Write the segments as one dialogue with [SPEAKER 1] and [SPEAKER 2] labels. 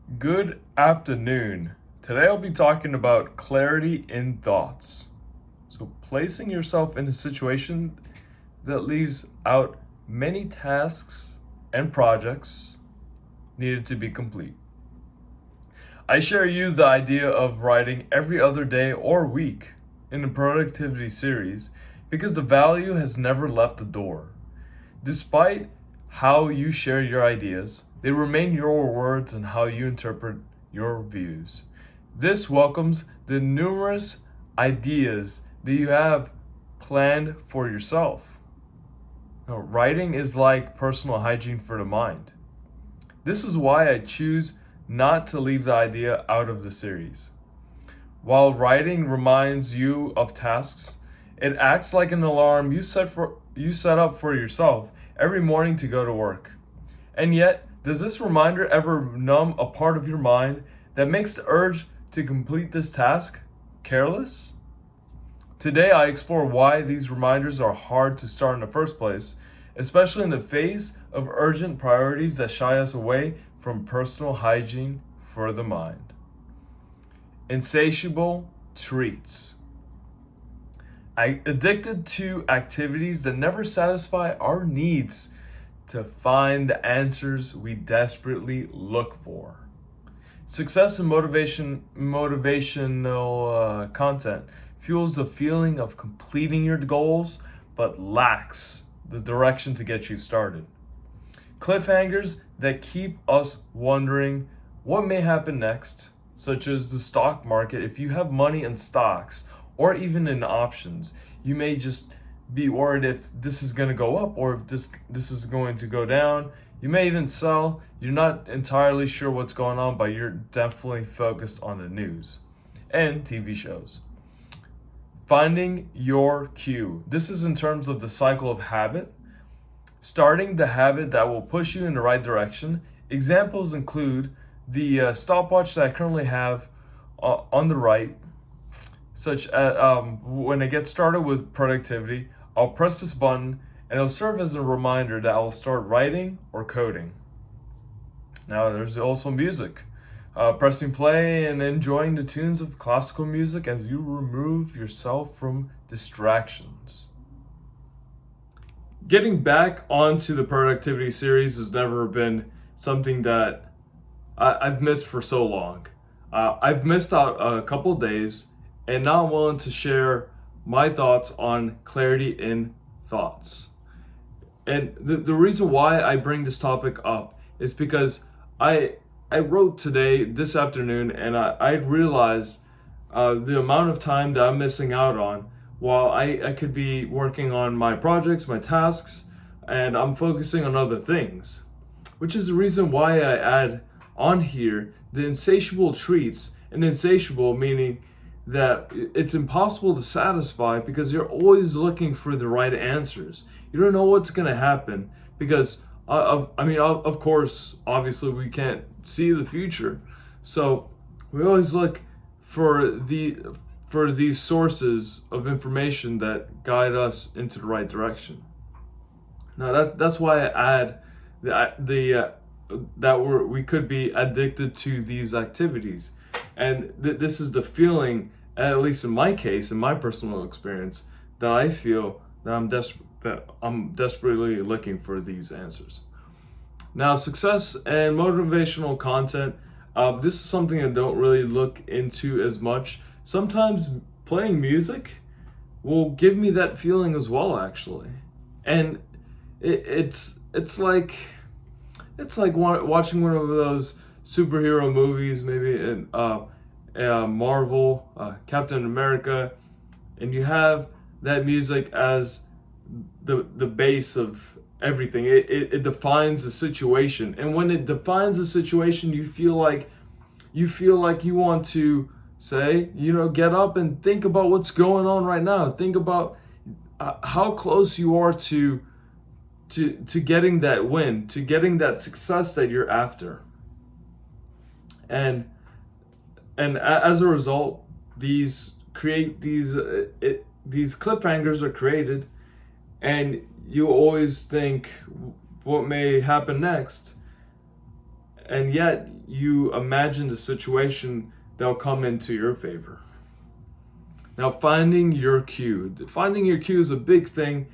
[SPEAKER 1] Good afternoon. Today I'll be talking about clarity in thoughts. So, placing yourself in a situation that leaves out many tasks and projects needed to be complete. I share you the idea of writing every other day or week in a productivity series because the value has never left the door. Despite how you share your ideas, they remain your words and how you interpret your views. This welcomes the numerous ideas that you have planned for yourself. Now, writing is like personal hygiene for the mind. This is why I choose not to leave the idea out of the series. While writing reminds you of tasks, it acts like an alarm you set up for yourself every morning to go to work. And yet, does this reminder ever numb a part of your mind that makes the urge to complete this task careless? Today, I explore why these reminders are hard to start in the first place, especially in the face of urgent priorities that shy us away from personal hygiene for the mind. Insatiable treats. Addicted to activities that never satisfy our needs to find the answers we desperately look for. Success and motivational content fuels the feeling of completing your goals, but lacks the direction to get you started. Cliffhangers that keep us wondering what may happen next, such as the stock market. If you have money in stocks or even in options, you may just be worried if this is going to go up or if this is going to go down. You may even sell. You're not entirely sure what's going on, but you're definitely focused on the news and TV shows. Finding your cue. This is in terms of the cycle of habit. Starting the habit that will push you in the right direction. Examples include the stopwatch that I currently have on the right, such as when I get started with productivity, I'll press this button and it'll serve as a reminder that I'll start writing or coding. Now, there's also music. Pressing play and enjoying the tunes of classical music as you remove yourself from distractions. Getting back onto the productivity series has never been something that I've missed for so long. I've missed out a couple of days, and now I'm willing to share my thoughts on clarity in thoughts. And the reason why I bring this topic up is because I wrote today, this afternoon, and I realized the amount of time that I'm missing out on while I could be working on my projects, my tasks, and I'm focusing on other things. Which is the reason why I add on here the insatiable treats, and insatiable meaning that it's impossible to satisfy because you're always looking for the right answers. You don't know what's going to happen because, of course, obviously we can't see the future. So we always look for these sources of information that guide us into the right direction. Now that's why I add that we could be addicted to these activities, and this is the feeling, at least in my case, in my personal experience, that I feel that I'm desperately looking for these answers. Now, success and motivational content. This is something I don't really look into as much. Sometimes playing music will give me that feeling as well, actually, and it's like watching one of those superhero movies, maybe in Marvel, Captain America, and you have that music as the base of everything. It defines the situation, and when it defines the situation, you feel like you want to say, get up and think about what's going on right now. Think about how close you are to getting that win, to getting that success that you're after. And as a result, these cliffhangers are created, and you always think what may happen next. and yet you imagine the situation that'll come into your favor. Now, finding your cue. Finding your cue is a big thing,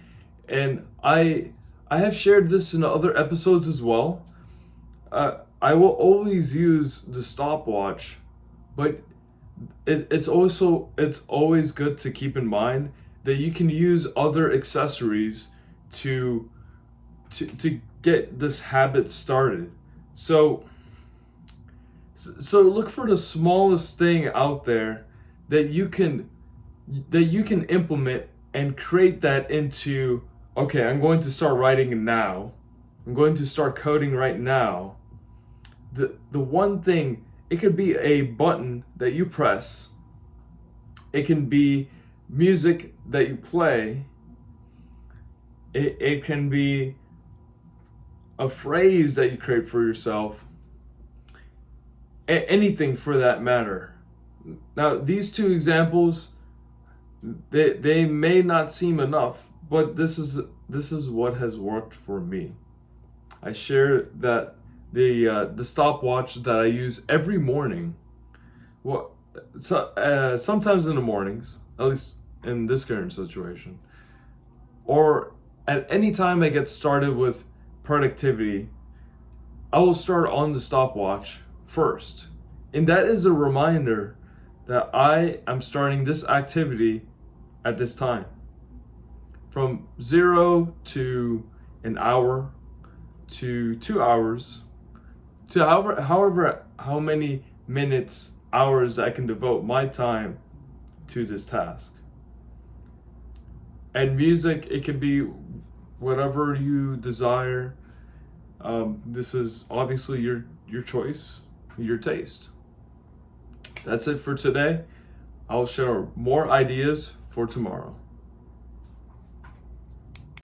[SPEAKER 1] and I have shared this in other episodes as well. I will always use the stopwatch, but it's always good to keep in mind that you can use other accessories to get this habit started. So look for the smallest thing out there that you can implement and create that into, okay, I'm going to start writing now. I'm going to start coding right now. The one thing, it could be a button that you press. It can be music that you play. It can be a phrase that you create for yourself. Anything for that matter. Now, these two examples, they may not seem enough, but this is what has worked for me. I share that the stopwatch that I use every morning. Sometimes in the mornings, at least in this current situation, or at any time I get started with productivity, I will start on the stopwatch first. And that is a reminder that I am starting this activity at this time. From 0 to an hour to 2 hours to how many minutes, hours I can devote my time to this task. And music, it can be whatever you desire. This is obviously your choice, your taste. That's it for today. I'll share more ideas for tomorrow.